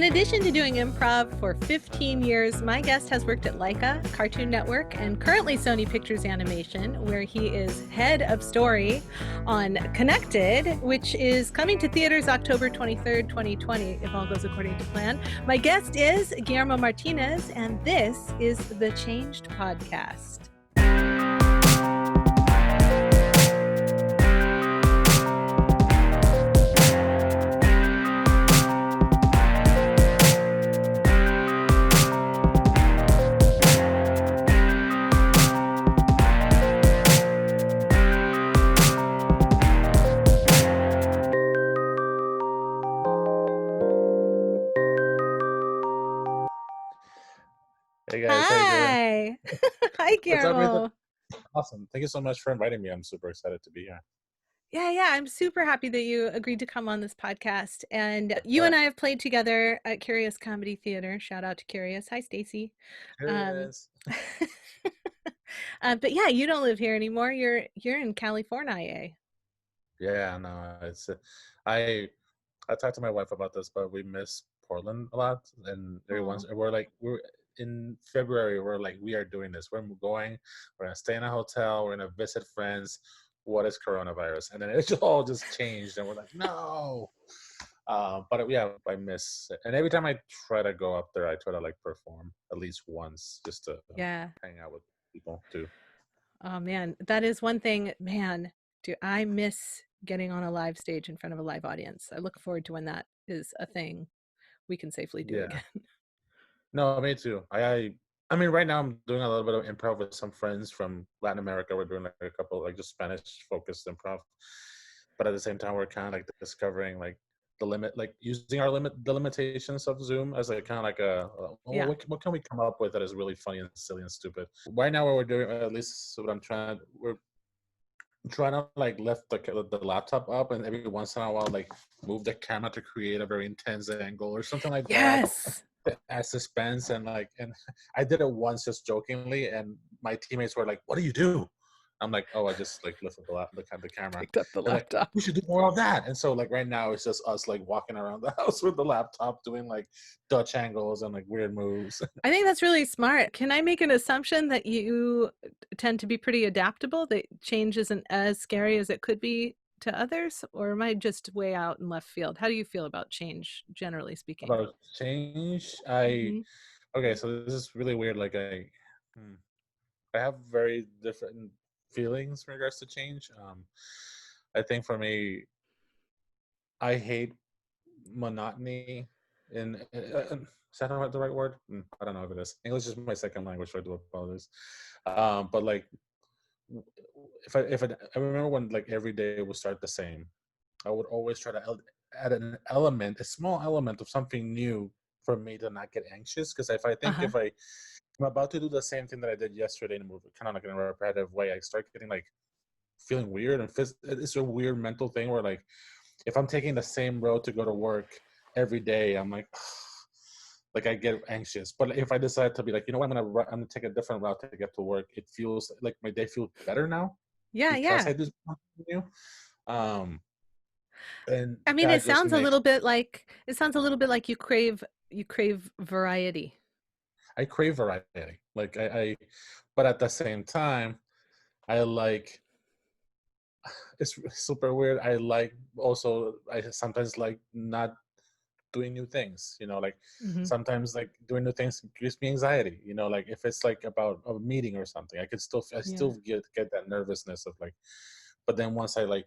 In addition to doing improv for 15 years, my guest has worked at Laika, Cartoon Network, and currently Sony Pictures Animation, where he is head of story on Connected, which is coming to theaters October 23rd, 2020, if all goes according to plan. My guest is Guillermo Martinez, and this is the Changed Podcast. Hey guys, how you doing? Hi, Guillermo. Awesome. Thank you so much for inviting me. I'm super excited to be here. Yeah, I'm super happy that you agreed to come on this podcast. And you and I have played together at Curious Comedy Theater. Shout out to Curious. Hi, Stacy. Curious. But yeah, you don't live here anymore. You're in California. Yeah, no, it's I talked to my wife about this, but we miss Portland a lot, and everyone's we're in February. We're like, we are doing this. We're going. We're gonna stay in a hotel. We're gonna visit friends. What is coronavirus? And then it all just changed, and we're like, no. But yeah, I miss it. And every time I try to go up there, I try to like perform at least once, just to hang out with people too. Oh man, that is one thing. Man, do I miss getting on a live stage in front of a live audience. I look forward to when that is a thing we can safely do again. No, me too. I mean, right now I'm doing a little bit of improv with some friends from Latin America. We're doing like a couple like just Spanish focused improv, but at the same time we're kind of like discovering like the limit, like using the limitations of Zoom as like kind of like what can we come up with that is really funny and silly and stupid. Right now, what we're doing, at least what we're trying to like lift the laptop up, and every once in a while like move the camera to create a very intense angle or something like that. As suspense, and I did it once just jokingly, and my teammates were like, "What do you do?" I'm like, "Oh, I just like lifted the camera, picked up the laptop. Like, we should do more of that." And so like right now it's just us like walking around the house with the laptop doing like Dutch angles and like weird moves. I think that's really smart. Can I make an assumption that you tend to be pretty adaptable, that change isn't as scary as it could be to others, or am I just way out in left field? How do you feel about change, generally speaking? About change, okay, so this is really weird. Like I have very different feelings in regards to change. I think for me, I hate monotony. Is that the right word? I don't know if it is. English is my second language, so I do apologize. But like, I remember when like every day would start the same, I would always try to add an element, a small element of something new for me to not get anxious. Because if I'm about to do the same thing that I did yesterday in a movie, kind of like in a repetitive way, I start getting like feeling weird, and it's a weird mental thing where like if I'm taking the same road to go to work every day, I'm like, like I get anxious. But if I decide to be like, you know what, I'm gonna take a different route to get to work, it feels like my day feels better now. Because I do something new. And I mean, it sounds a little bit like you crave variety. I crave variety. Like but at the same time, I like, it's super weird. I sometimes like not doing new things, like sometimes like doing new things gives me anxiety, like if it's like about a meeting or something, I still get that nervousness of like, but then once I like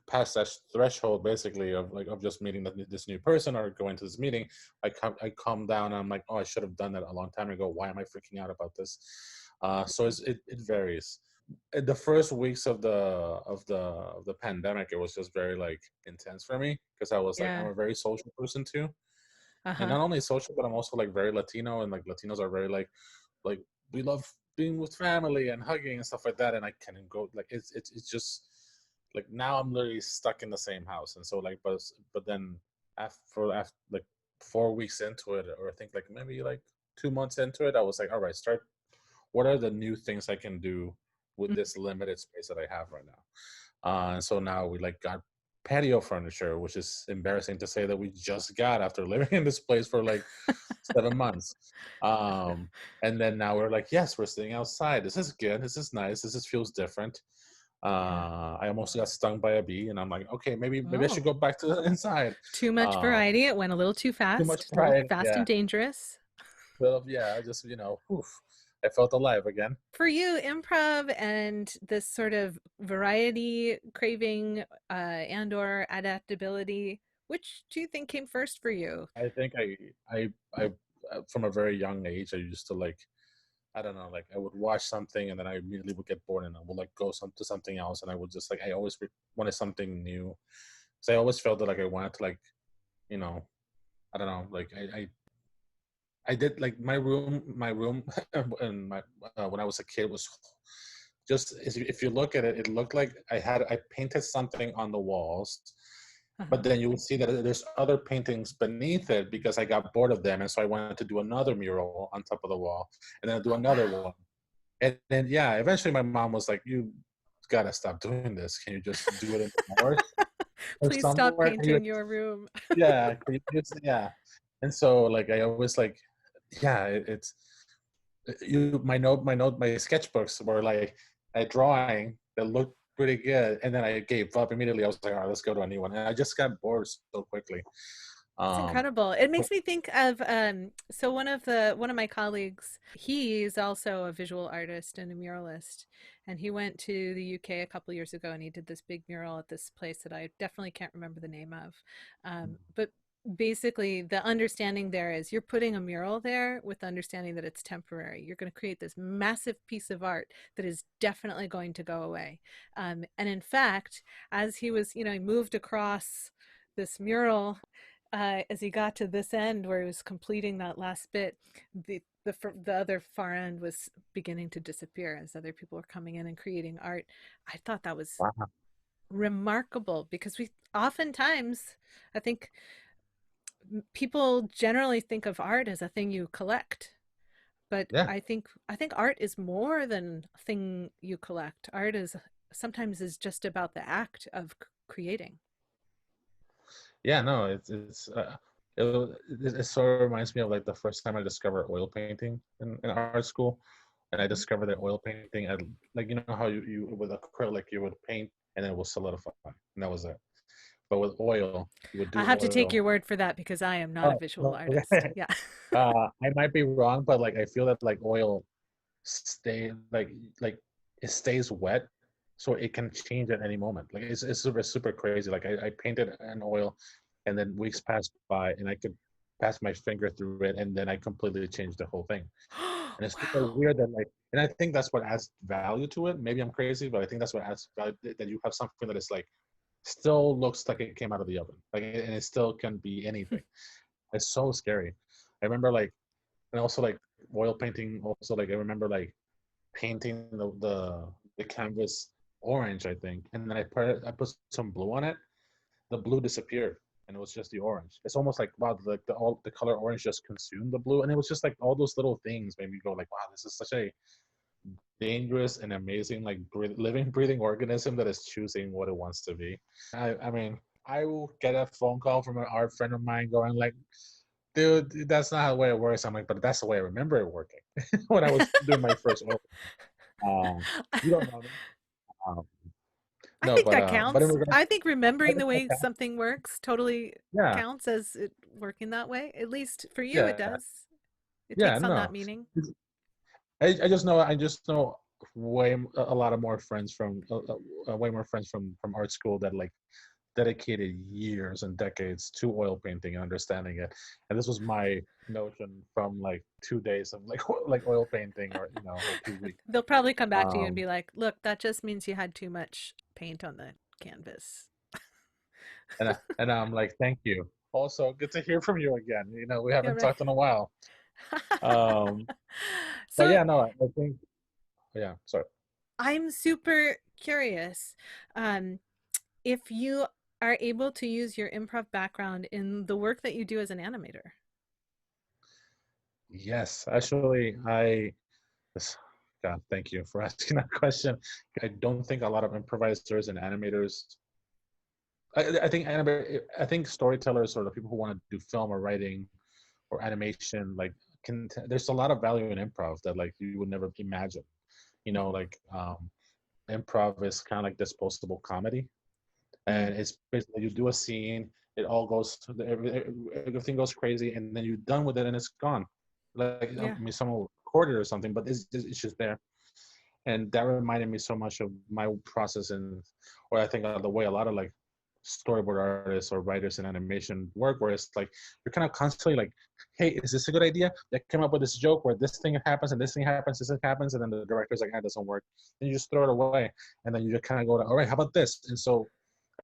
pass that threshold basically of just meeting this new person or going to this meeting, I calm down and I'm like, oh, I should have done that a long time ago. Why am I freaking out about this? So it varies. The first weeks of the pandemic, it was just very like intense for me because I was like, I'm a very social person too, and not only social, but I'm also like very Latino, and like Latinos are very like we love being with family and hugging and stuff like that, and I can't go like it's just like now I'm literally stuck in the same house, and so like but then after like 4 weeks into it, or I think like maybe like 2 months into it, I was like, all right, what are the new things I can do with this limited space that I have right now? And so now we like got patio furniture, which is embarrassing to say that we just got after living in this place for like 7 months. Um, and then now we're like, yes, we're sitting outside. This is good. This is nice. This is feels different. Yeah. I almost got stung by a bee, and I'm like, okay, maybe I should Oh, go back to the inside. too much Um, variety. It went a little too too much fast, a little pride. fast Yeah. and dangerous. Well, yeah, I just, oof, I felt alive again. For you, improv and this sort of variety craving and or adaptability, which do you think came first for you? I think from a very young age, I used to like, I don't know, like I would watch something and then I immediately would get bored and I would like go to something else and I would just like, I always wanted something new. So I always felt that like I wanted to like, you know, I don't know, like I did like my room and my when I was a kid was just if you look at it, it looked like I painted something on the walls, but Uh-huh. then you would see that there's other paintings beneath it because I got bored of them, and so I wanted to do another mural on top of the wall, and then do Oh, another wow. one, and then yeah, eventually my mom was like, "You gotta stop doing this. Can you just do it in the hours or Please stop somewhere? Can you painting your room. yeah, can you just yeah." And so like I always like yeah, it's my sketchbooks were like a drawing that looked pretty good, and then I gave up immediately. I was like, all right, let's go to a new one, and I just got bored so quickly. It's um incredible. It makes me think of so one of my colleagues, he's also a visual artist and a muralist, and he went to the UK a couple years ago and he did this big mural at this place that I definitely can't remember the name of. But basically the understanding there is you're putting a mural there with the understanding that it's temporary. You're going to create this massive piece of art that is definitely going to go away. And in fact, as he was, he moved across this mural, as he got to this end where he was completing that last bit, the other far end was beginning to disappear as other people were coming in and creating art. I thought that was wow. remarkable because we oftentimes, I think people generally think of art as a thing you collect, but Yeah, I think art is more than a thing you collect. Art is sometimes is just about the act of creating. yeah, no, it sort of reminds me of like the first time I discovered oil painting in art school, and I Mhm. discovered that oil painting at like how you with acrylic you would paint and then it will solidify, and that was it. But with oil, you would I do have to take oil. your word for that because I am not a Oh, visual no, artist. okay. Yeah. I might be wrong, but like I feel that like oil stay like it stays wet, so it can change at any moment. Like it's super crazy. Like I painted an oil, and then weeks passed by, and I could pass my finger through it, and then I completely changed the whole thing. And it's super Wow. weird that like, and I think that's what adds value to it. Maybe I'm crazy, but I think that's what adds value that you have something that is like still looks like it came out of the oven, like, and it still can be anything. It's so scary. I remember like, and also like oil painting. Also like I remember like painting the canvas orange, I think, and then I put some blue on it. The blue disappeared, and it was just the orange. It's almost like wow, like the color orange just consumed the blue, and it was just like all those little things made me go like, wow, this is such a dangerous and amazing like living, breathing organism that is choosing what it wants to be. I mean, I will get a phone call from an art friend of mine going like, dude, that's not the way it works. I'm like, but that's the way I remember it working when I was doing my first oil. You don't know me. Um, I no, think that but in counts. regards, I think I remembering the think that way counts. something works totally Yeah, counts as it working that way. At least for you, it yeah, does. It yeah. takes on that No, meaning. I just know a lot of more friends from way more friends from art school that like dedicated years and decades to oil painting and understanding it. And this was my notion from like 2 days of like like oil painting or 2 weeks. They'll probably come back to you and Um, be like, look, that just means you had too much paint on the canvas. and I'm like, thank you. Also, good to hear from you again. We Yeah, haven't right. talked in a while. Um, but So yeah, no, I think yeah. Sorry. I'm super curious. If you are able to use your improv background in the work that you do as an animator. Yes, actually, this- God, thank you for asking that question. I don't think a lot of improvisers and animators I think storytellers or the people who want to do film or writing or animation like there's a lot of value in improv that like you would never imagine. You know, like improv is kind of like disposable comedy, Mm, and it's basically you do a scene, it all goes to everything goes crazy, and then you're done with it and it's gone. Like I yeah. mean, someone will record it or something, but it's just there. And that reminded me so much of my process and or I think the way a lot of like storyboard artists or writers in animation work, where it's like you're kind of constantly like, hey, is this a good idea? They came up with this joke where this thing happens and this thing happens, this thing happens, and then the director's like, ah, it doesn't work, and you just throw it away, and then you just kind of go to, all right, how about this? And so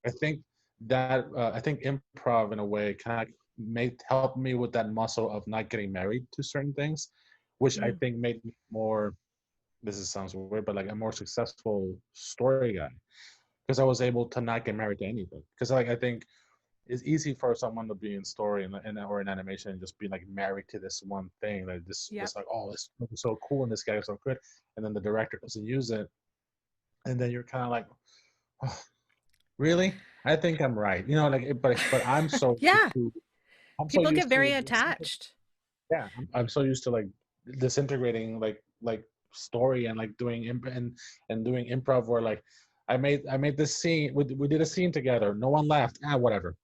I think that I think improv in a way kind of made help me with that muscle of not getting married to certain things, which I Mm, think made me more, this is, sounds weird, but like a more successful story guy because I was able to not get married to anything. Because like I think it's easy for someone to be in story or in animation and just be like married to this one thing, like yep. this like, oh, this is so cool and this guy is so good, and then the director doesn't use it, and then you're kind of like, oh, really? I think I'm right, you know, like but I'm so used Yeah. to I'm so People get used very to attached. yeah, I'm so used to like disintegrating like story and like doing and doing improv where like I made this scene, we did a scene together, no one laughed, ah, whatever.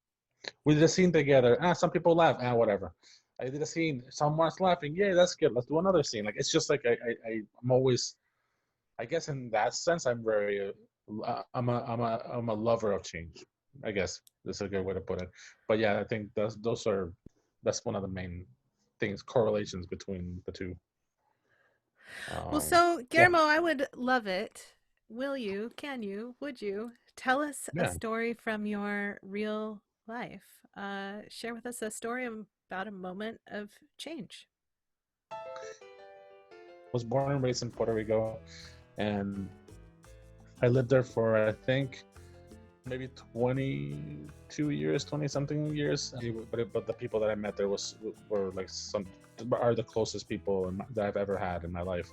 We did a scene together, ah, some people laugh, ah, whatever. I did a scene, someone's laughing, yeah, that's good, let's do another scene. Like it's just like I'm always, I guess in that sense I'm very I'm a lover of change, I guess that's a good way to put it. But yeah, I think that's one of the main things, correlations between the two. Well, um so yeah, Guillermo, I would love it. Will you, can you, would you tell us a yeah. story from your real life? Share with us a story about a moment of change. Was born and raised in Puerto Rico, and I lived there for I think maybe 22 years, 20 something years. But the people that I met there were like some are the closest people that I've ever had in my life.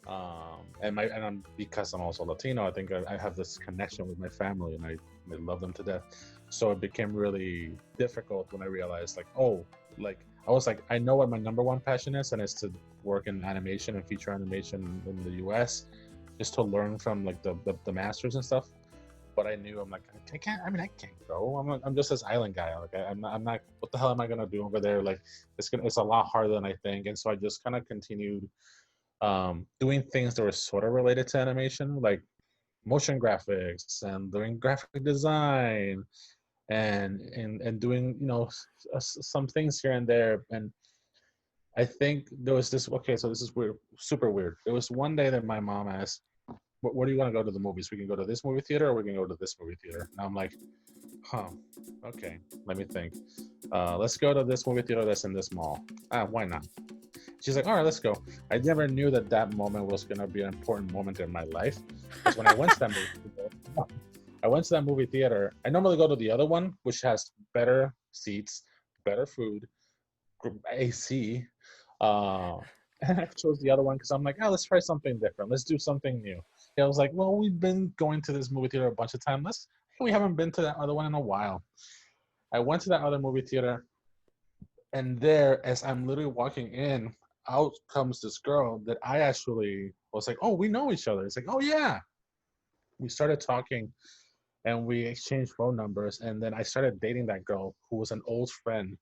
And I'm, because I'm also Latino, I think I have this connection with my family, and I love them to death. So it became really difficult when I realized like, oh, like I was like, I know what my number one passion is, and it's to work in animation and feature animation in the US, just to learn from like the masters and stuff. But I knew, I'm like, I can't. I mean, I can't go. I'm just this island guy. Like I'm not. What the hell am I gonna do over there? Like it's a lot harder than I think. And so I just kind of continued doing things that were sort of related to animation, like motion graphics and doing graphic design and doing, you know, some things here and there. And I think there was this. Okay, so this is weird, super weird. There was one day that my mom asked, where do you want to go to the movies? We can go to this movie theater or we can go to this movie theater. And I'm like, huh, okay, let me think. Let's go to this movie theater that's in this mall. Ah, why not? She's like, all right, let's go. I never knew that that moment was going to be an important moment in my life. Because when I went to that movie theater, I went to that movie theater. I normally go to the other one, which has better seats, better food, AC. Uh, and I chose the other one because I'm like, oh, let's try something different. Let's do something new. Yeah, I was like, well, we've been going to this movie theater a bunch of times. We haven't been to that other one in a while. I went to that other movie theater, and there, as I'm literally walking in, out comes this girl that I actually was like, oh, we know each other. It's like, oh yeah. We started talking and we exchanged phone numbers, and then I started dating that girl who was an old friend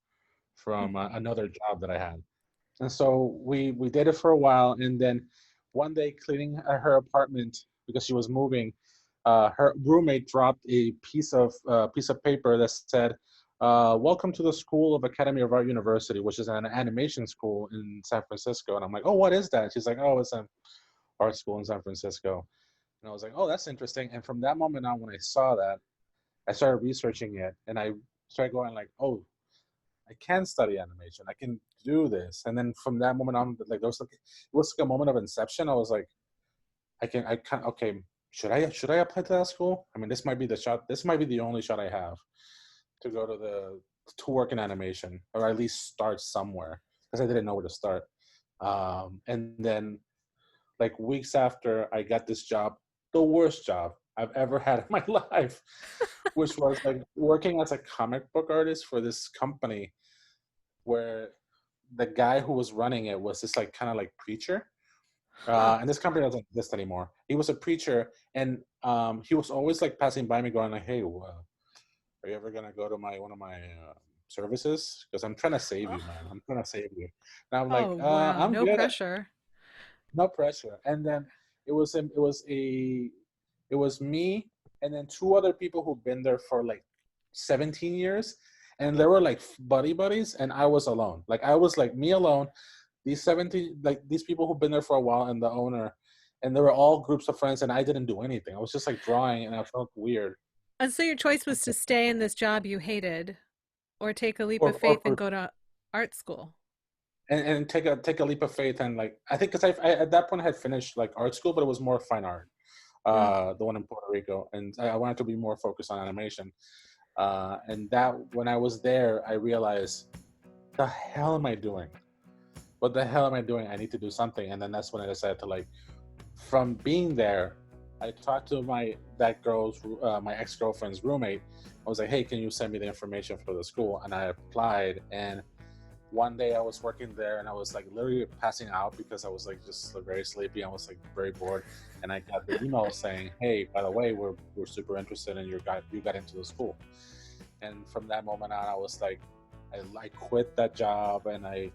from another job that I had. And so we dated for a while, and then one day cleaning her apartment because she was moving, her roommate dropped a piece of paper that said, "Welcome to the School of Academy of Art University," which is an animation school in San Francisco. And I'm like, "Oh, what is that?" She's like, "Oh, it's an art school in San Francisco." And I was like, "Oh, that's interesting." And from that moment on, when I saw that, I started researching it, and I started going like, "Oh, I can study animation. I can do this." And then from that moment on, like there was like, it was like a moment of inception. I was like, I can, okay, should I apply to that school? I mean, this might be the shot. This might be the only shot I have to go to work in animation, or at least start somewhere, because I didn't know where to start. And then like weeks after, I got this job, the worst job. I've ever had in my life, which was like working as a comic book artist for this company where the guy who was running it was this like kind of like preacher. Huh. And this company doesn't exist anymore. He was a preacher, and he was always like passing by me, going like, "Hey, are you ever gonna go to my one of my services? Because I'm trying to save you, man. Oh, I'm trying to save you." And I'm like, oh wow. "I'm No good. pressure. No pressure." And then it was me and then two other people who've been there for like 17 years, and they were like buddy buddies, and I was alone. Like I was like me alone. These 17, like these people who've been there for a while, and the owner, and they were all groups of friends, and I didn't do anything. I was just like drawing, and I felt weird. And so your choice was to stay in this job you hated or take a leap of Or faith and go to art school. and take a leap of faith, and like I think because I at that point I had finished like art school, but it was more fine art, Mm. the one in Puerto Rico, and I wanted to be more focused on animation. And that when I was there, I realized, the hell am I doing? What the hell am I doing? I need to do something. And then that's when I decided to like, from being there, I talked to my ex girlfriend's roommate. I was like, hey, can you send me the information for the school? And I applied, and one day I was working there, and I was like literally passing out because I was like just like, very sleepy. I was like very bored, and I got the email saying, "Hey, by the way, we're super interested in you got into the school." And from that moment on, I was like, I quit that job, and I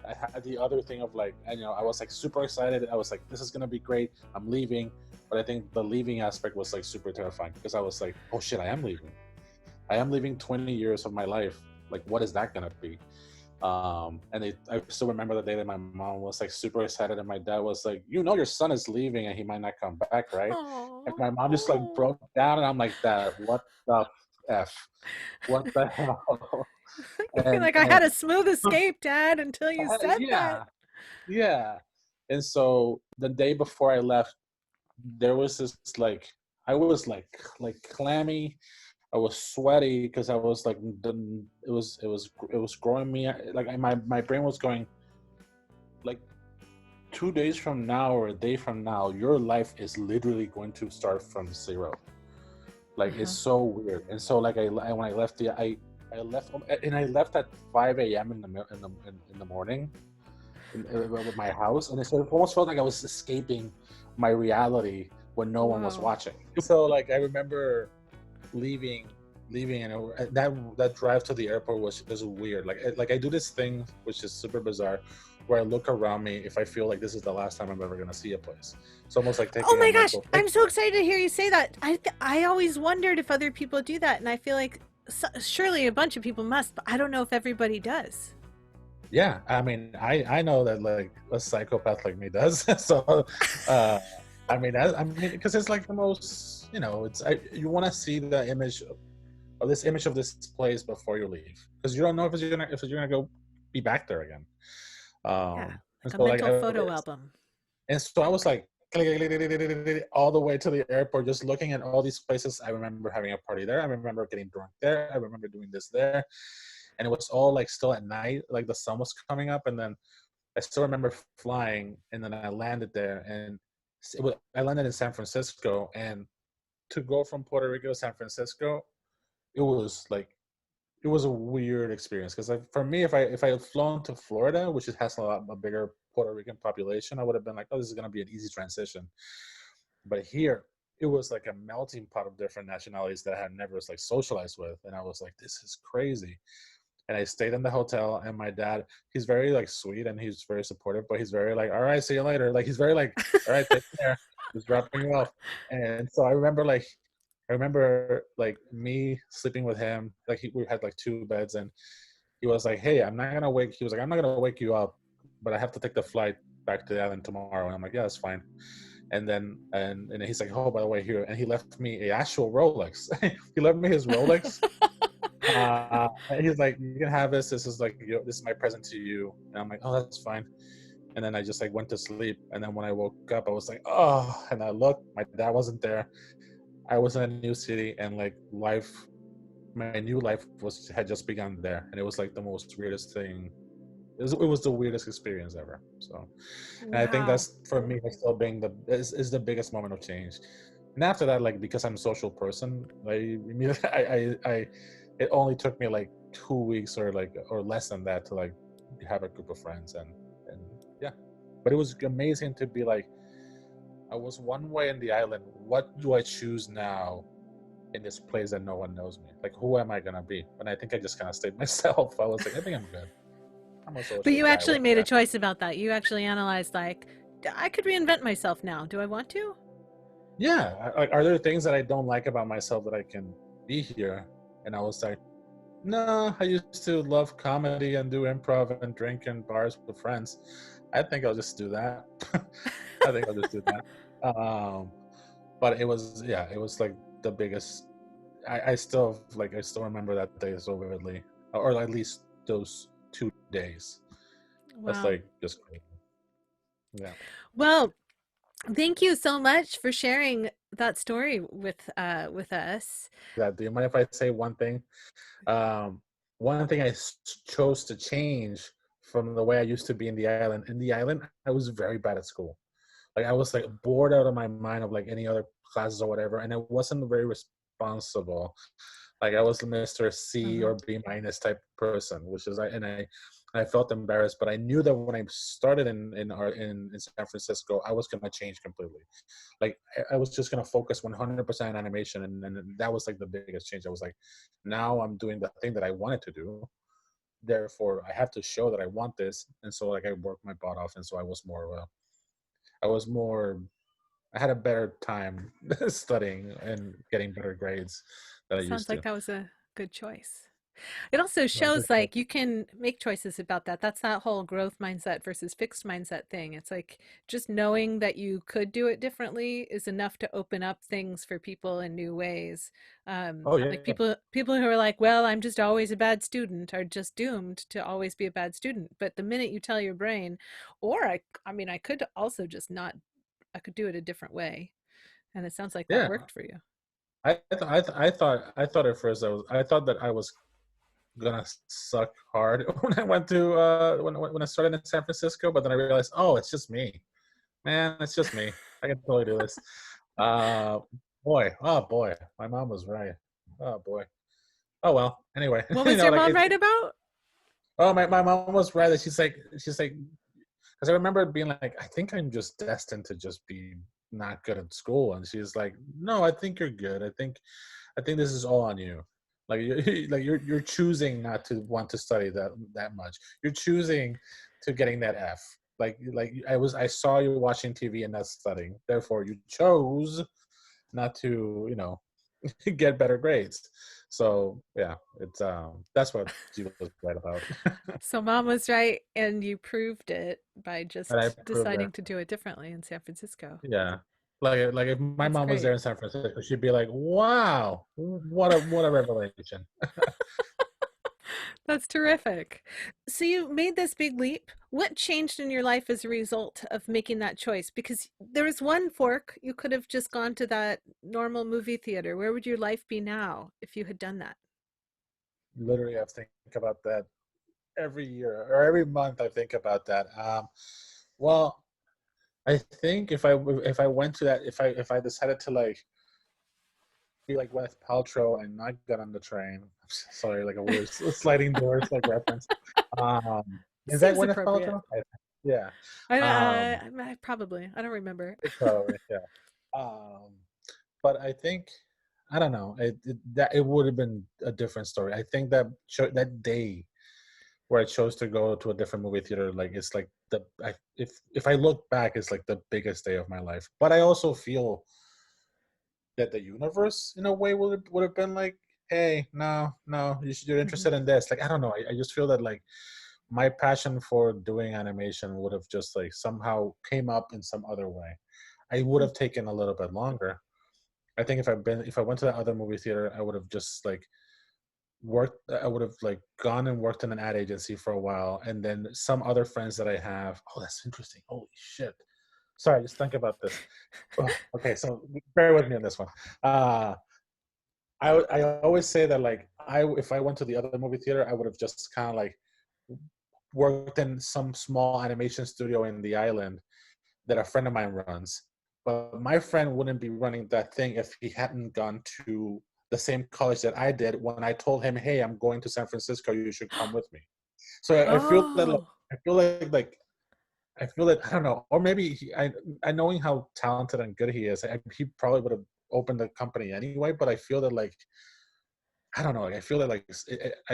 had the other thing of like, and, I was like super excited. I was like, this is gonna be great. I'm leaving, but I think the leaving aspect was like super terrifying because I was like, oh shit, I am leaving. I am leaving 20 years of my life. Like, what is that gonna be? I still remember the day that my mom was like super excited, and my dad was like, your son is leaving, and he might not come back, right? And Oh, my mom just like oh. broke down, and I'm like, Dad, what the f? What the hell? You feel like I And had a smooth escape, Dad, until you said that. yeah, yeah. And so the day before I left, there was this like I was like clammy. I was sweaty because I was like it was growing me like my brain was going like 2 days from now or a day from now, your life is literally going to start from zero. Like it's Uh-huh. so weird. And so like when I left I left and I left at 5 a.m. In the morning with my house, and it almost felt like I was escaping my reality when no one was Whoa. watching. So like I remember leaving leaving, and that drive to the airport was weird. Like I do this thing which is super bizarre, where I look around me if I feel like this is the last time I'm ever gonna see a place. It's almost like Oh taking a my gosh, mental I'm so picture. excited to hear you say that. I always wondered if other people do that, and I feel like surely a bunch of people must, but I don't know if everybody does. Yeah, I mean, I know that like a psychopath like me does. So, uh, I mean, because it's like the most, you want to see the image of this place before you leave, because you don't know if you're gonna go be back there again. Yeah, And like a so like mental photo album. and so I was like all the way to the airport, just looking at all these places. I remember having a party there. I remember getting drunk there. I remember doing this there, and it was all like still at night, like the sun was coming up, and then I still remember flying, and then I landed there, and I landed in San Francisco, and to go from Puerto Rico to San Francisco, it was like it was a weird experience because for me, if I had flown to Florida, which has a bigger Puerto Rican population, I would have been like, oh, this is gonna be an easy transition. But here, it was like a melting pot of different nationalities that I had never like socialized with, and I was like, this is crazy. And I stayed in the hotel, and my dad, he's very like sweet and he's very supportive, but he's very like, all right, see you later. Like he's very like, all right, take care, just dropping you off. And so I remember like me sleeping with him. Like we had like two beds, and he was like, hey, he was like, I'm not gonna wake you up, but I have to take the flight back to the island tomorrow. And I'm like, yeah, that's fine. And then and he's like, oh, by the way, here, and he left me a actual Rolex. He left me his Rolex. He's like, you can have this. This is like, this is my present to you. And I'm like, oh, that's fine. And then I just like went to sleep. And then when I woke up, I was like, oh, and I looked, my dad wasn't there. I was in a new city, and like my new life had just begun there. And it was like the most weirdest thing. It was the weirdest experience ever. So, and I think Wow. that's for me, that's still being is the biggest moment of change. And after that, like because I'm a social person, I immediately I it only took me like 2 weeks or like or less than that to like have a group of friends and yeah. But it was amazing to be like I was one way in the island. What do I choose now in this place that no one knows me? Like who am I gonna be? And I think I just kind of stayed myself. I was like, I think I'm good. I'm a But social you guy. actually What made a the choice about that. You actually analyzed, like, I could reinvent myself now. Do I want to? Yeah, like are there things that I don't like about myself that I can be here? And I was like, no, I used to love comedy and do improv and drink in bars with friends. I think I'll just do that. I think I'll just do that. But it was, yeah, it was like the biggest. I still like I still remember that day so vividly, or at least those 2 days. That's Wow. like just crazy. Yeah. Well, thank you so much for sharing that story with us. That. Do you mind if I say one thing? Um, one thing chose to change from the way I used to be in the island. In the island, I was very bad at school. Like I was like bored out of my mind of like any other classes or whatever, and I wasn't very responsible. Like I was Mr. C Uh-huh. or B minus type person, which is I felt embarrassed, but I knew that when I started in San Francisco, I was gonna change completely. Like I was just gonna focus 100% on animation, and that was like the biggest change. I was like, now I'm doing the thing that I wanted to do. Therefore, I have to show that I want this, and so like I worked my butt off, and so I was more I had a better time studying and getting better grades than I Sounds used like to. that was a good choice. It also Like, shows like you can make choices about that. That's that whole growth mindset versus fixed mindset thing. It's like just knowing that you could do it differently is enough to open up things for people in new ways. oh Like yeah, people who are like, well, I'm just always a bad student are just doomed to always be a bad student. But the minute you tell your brain, or I mean, I could also just not, I could do it a different way. And it sounds like that yeah. worked for you. I thought at first I thought that I was gonna suck hard when I went to when I started in San Francisco, but then I realized, oh, it's just me, man. It's just me. I can totally do this. Uh, oh boy, my mom was right. Oh boy. Oh well. Anyway, What you was know, your like mom right about? oh my mom was right. That she's like because I remember being like, I think I'm just destined to just be not good at school, and she's like, no, I think you're good. I think this is all on you. Like you like you're choosing not to want to study that much. You're choosing to getting that F. Like I saw you watching TV and not studying. Therefore, you chose not to get better grades. So yeah, it's that's what she was right about. So mom was right, and you proved it by And I just proved deciding her. to do it differently in San Francisco. Yeah. Like if my That's mom was there great. in San Francisco, she'd be like, "Wow, what a revelation." That's terrific. So you made this big leap. What changed in your life as a result of making that choice? Because there was one fork. You could have just gone to that normal movie theater. Where would your life be now if you had done that? Literally, I think about that every year or every month. I think about that. Well, I think if I went to that, if I decided to like be like Gwyneth Paltrow and not get on the train. Sorry, like a weird sliding doors like reference. Is that Seems Gwyneth appropriate. Paltrow? Yeah. I, Um, probably. I don't remember. it's probably yeah. Um, but I think I don't know. That it would have been a different story. I think that day where I chose to go to a different movie theater, like it's like if I look back, it's like the biggest day of my life. But I also feel that the universe, in a way, would have been like, hey, no, no, you're Mhm. interested in this. Like I don't know. I just feel that like my passion for doing animation would have just like somehow came up in some other way. I would have taken a little bit longer. I think if I went to that other movie theater, I would have just like worked. I would have like gone and worked in an ad agency for a while, and then some other friends that I have. Oh, that's interesting. Holy shit! Sorry, just think about this. Ugh, okay, so bear with me on this one. Uh, I always say that like if I went to the other movie theater, I would have just kind of like worked in some small animation studio in the island that a friend of mine runs. but my friend wouldn't be running that thing if he hadn't gone to the same college that I did when I told him, "Hey, I'm going to San Francisco. You should come with me." So I feel that like Oh, I feel like I feel that I don't know, or maybe I knowing how talented and good he is, he probably would have opened the company anyway. But I feel that like I don't know, like, I feel that like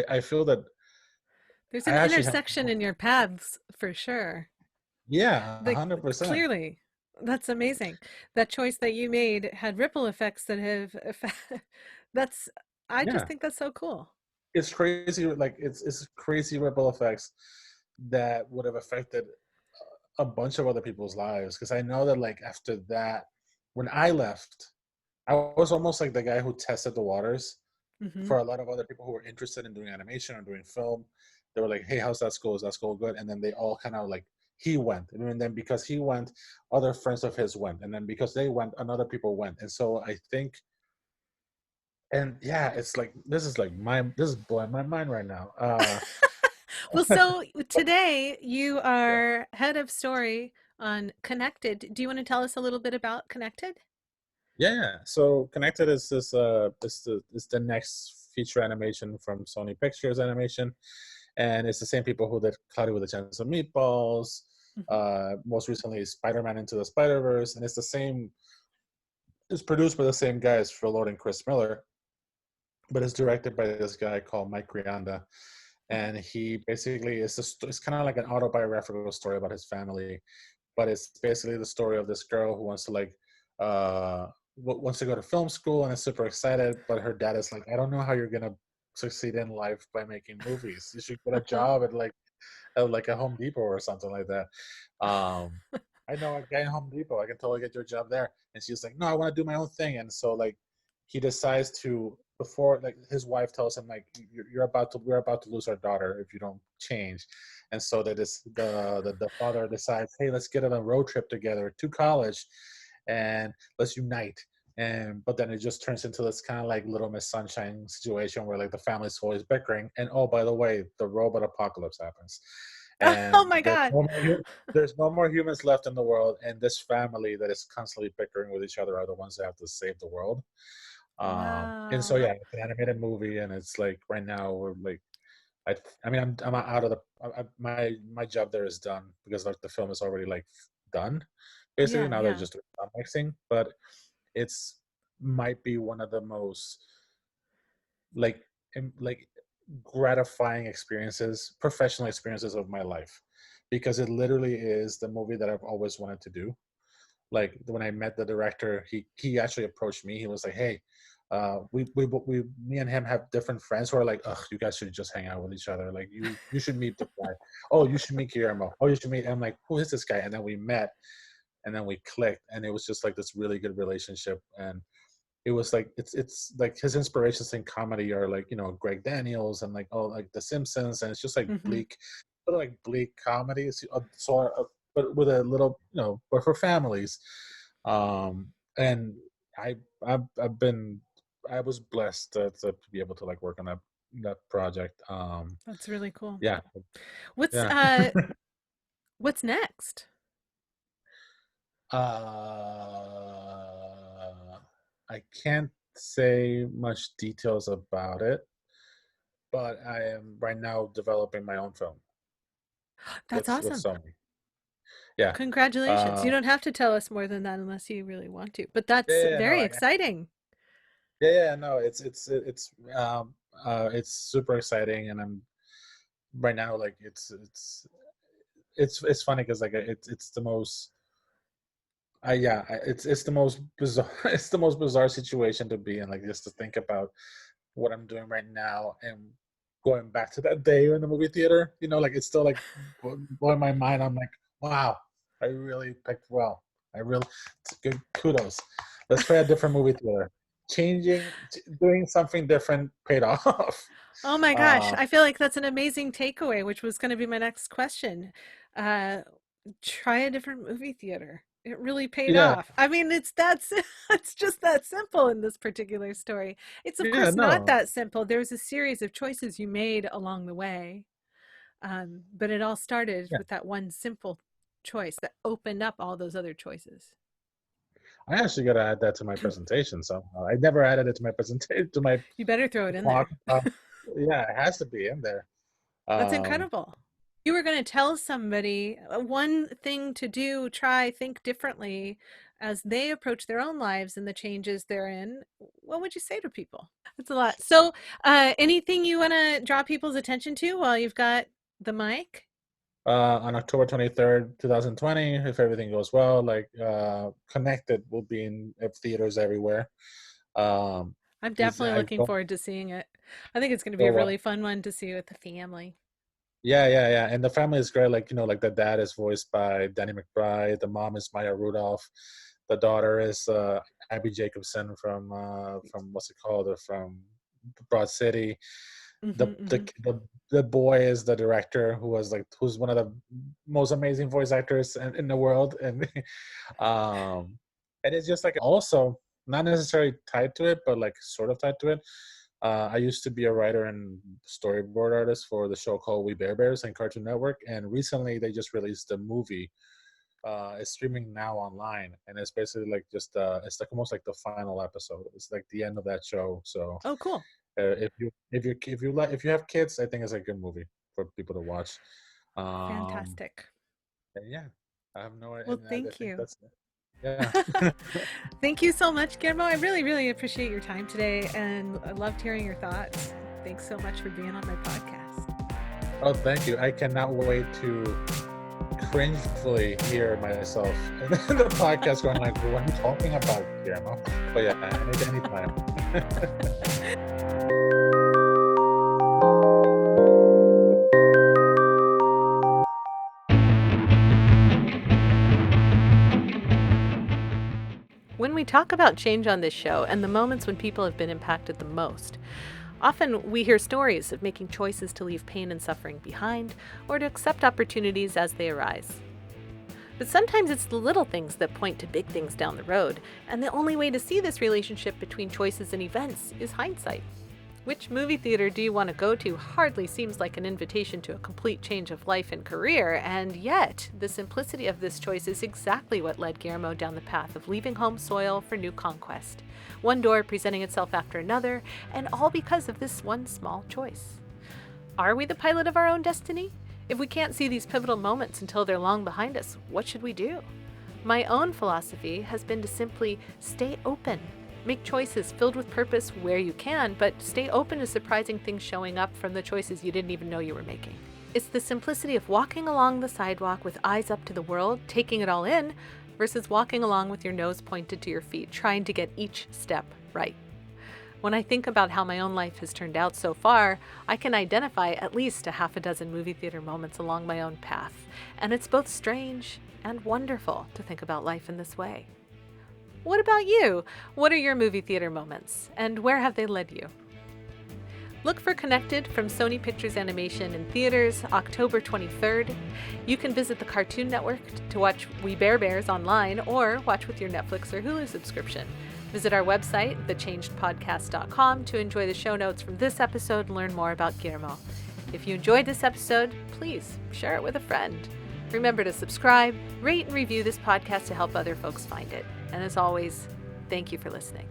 I feel that there's I an actually have intersection in your paths for sure. yeah, Like 100%. clearly, that's amazing. That choice that you made had ripple effects that have that's I just Yeah, think that's so cool. it's crazy. Like it's crazy ripple effects that would have affected a bunch of other people's lives. Because I know that like after that, when I left, I was almost like the guy who tested the waters Hmm. for a lot of other people who were interested in doing animation or doing film. They were like, "Hey, how's that school? Is that school good?" And then they all kind of like he went, and then because he went, other friends of his went, and then because they went, another people went, and so I think, and yeah, it's like this is blowing my mind right now. Well, so today you Yeah. are head of story on Connected. Do you want to tell us a little bit about Connected? Yeah. So Connected is is the next feature animation from Sony Pictures Animation, and it's the same people who did Cloudy with a Chance of Meatballs. Hmm. Most recently, Spider-Man Into the Spider-Verse, and it's the same. It's produced by the same guys, Phil Lord and Chris Miller, but it's directed by this guy called Mike Rianda, and he basically it's kind of like an autobiographical story about his family, but it's basically the story of this girl who wants to like wants to go to film school and is super excited, but her dad is like, I don't know how you're gonna succeed in life by making movies. You should get a job at like a Home Depot or something like that. Um, I know a guy in Home Depot. I can totally get your job there. And she's like, no, I want to do my own thing. And so like he decides to before like his wife tells him like we're about to lose our daughter if you don't change. And so that is the father decides, hey, let's get on a road trip together to college and let's unite. And but then it just turns into this kind of like Little Miss Sunshine situation where like the family's always bickering, and oh by the way, the robot apocalypse happens, Oh and my God. there's no more humans left in the world, and this family that is constantly bickering with each other are the ones that have to save the world. And so Wow. yeah, it's an animated movie, and it's like right now we're like I mean I'm out of the my job there is done because like the film is already like done. Basically Yeah, now they're yeah. just doing mixing, but it's might be one of the most like like gratifying experiences, professional experiences of my life, because it literally is the movie that I've always wanted to do. Like when I met the director, he actually approached me. He was like, "Hey, me and him have different friends who are like, ugh, you guys should just hang out with each other. Like you should meet this guy. Oh, you should meet Guillermo. Oh, you should meet." I'm like, who is this guy? And then we met, and then we clicked, and it was just like this really good relationship. And it was like it's like his inspirations in comedy are like Greg Daniels and like like The Simpsons, and it's just like Hmm. bleak, sort of like bleak comedies, but with a little but for families. And I I've been I was blessed to be able to like work on that project. That's really cool. Yeah, What's yeah. uh what's next? I can't say much details about it, but I am right now developing my own film That's with awesome. Sony. Yeah. Congratulations. You Uh, don't have to tell us more than that unless you really want to, but yeah, that's yeah, no, very exciting. no, it's super exciting, and I'm right now like it's funny because like it's the most it's the most bizarre it's the most bizarre situation to be in, like just to think about what I'm doing right now and going back to that day in the movie theater. Like it's still like blowing my mind. I'm like, wow, I really picked well. I really it's good kudos. Let's try a different movie theater. Doing something different paid off. Oh my gosh, Uh, I feel like that's an amazing takeaway, which was going to be my next question. Uh, Try a different movie theater. It really paid yeah, off. I mean, it's just that simple in this particular story. It's of yeah, course not no, that simple. There's a series of choices you made along the way, but it all started yeah. with that one simple choice that opened up all those other choices. I actually got to add that to my presentation. So I never added it to my presentation to my You better throw it in talk. there. Yeah, it has to be in there. That's Um, incredible. You were going to tell somebody one thing to do, try, think differently as they approach their own lives and the changes they're in. What would you say to people? That's a lot. So, anything you want to draw people's attention to while you've got the mic? on October 23rd, 2020, if everything goes well, like Connected will be in theaters everywhere. Um, I'm is definitely I looking don't forward to seeing it. I think it's going to be a go really fun one to see with the family. Yeah. And the family is great. Like, like the dad is voiced by Danny McBride. The mom is Maya Rudolph. The daughter is Abby Jacobson from what's it called? From Broad City. The Hmm, the hmm. the the boy is the director who's one of the most amazing voice actors in the world. Um and it's just like also not necessarily tied to it, but like sort of tied to it. I used to be a writer and storyboard artist for the show called We Bear Bears and Cartoon Network, and recently they just released a movie. It's streaming now online, and it's basically like just it's like almost like the final episode. It's like the end of that show. So Oh, cool. if you have kids, I think it's a good movie for people to watch. Um, Fantastic. and yeah, I have no, Well, and I thank think you. that's it. Yeah. Thank you so much, Guillermo. I really, really appreciate your time today and I loved hearing your thoughts. Thanks so much for being on my podcast. Oh, thank you. I cannot wait to cringefully hear myself in the podcast going like, what are you talking about, Guillermo? But yeah, anytime. When we talk about change on this show and the moments when people have been impacted the most, often we hear stories of making choices to leave pain and suffering behind or to accept opportunities as they arise. But sometimes it's the little things that point to big things down the road, and the only way to see this relationship between choices and events is hindsight. Which movie theater do you want to go to hardly seems like an invitation to a complete change of life and career, and yet the simplicity of this choice is exactly what led Guillermo down the path of leaving home soil for new conquest. One door presenting itself after another, and all because of this one small choice. Are we the pilot of our own destiny? If we can't see these pivotal moments until they're long behind us, what should we do? My own philosophy has been to simply stay open. Make choices filled with purpose where you can, but stay open to surprising things showing up from the choices you didn't even know you were making. It's the simplicity of walking along the sidewalk with eyes up to the world, taking it all in, versus walking along with your nose pointed to your feet, trying to get each step right. When I think about how my own life has turned out so far, I can identify at least a half a dozen movie theater moments along my own path, and it's both strange and wonderful to think about life in this way. What about you? What are your movie theater moments, and where have they led you? Look for Connected from Sony Pictures Animation in theaters October 23rd. You can visit the Cartoon Network to watch We Bear Bears online or watch with your Netflix or Hulu subscription. Visit our website, thechangedpodcast.com, to enjoy the show notes from this episode and learn more about Guillermo. If you enjoyed this episode, please share it with a friend. Remember to subscribe, rate, and review this podcast to help other folks find it. And as always, thank you for listening.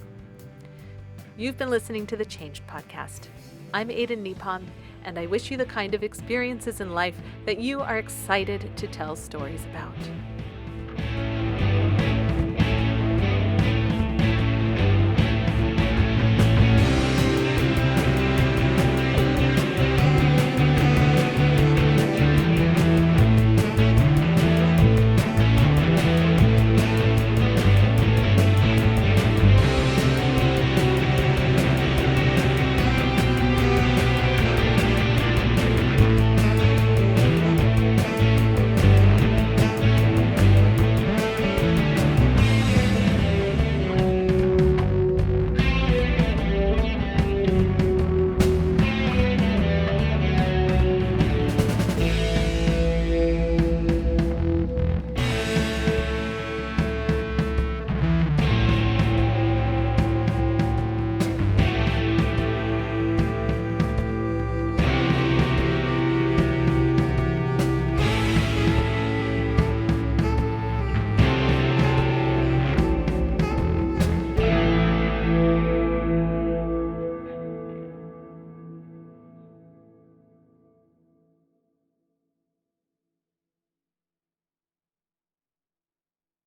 You've been listening to The Changed Podcast. I'm Aiden Nepom, and I wish you the kind of experiences in life that you are excited to tell stories about.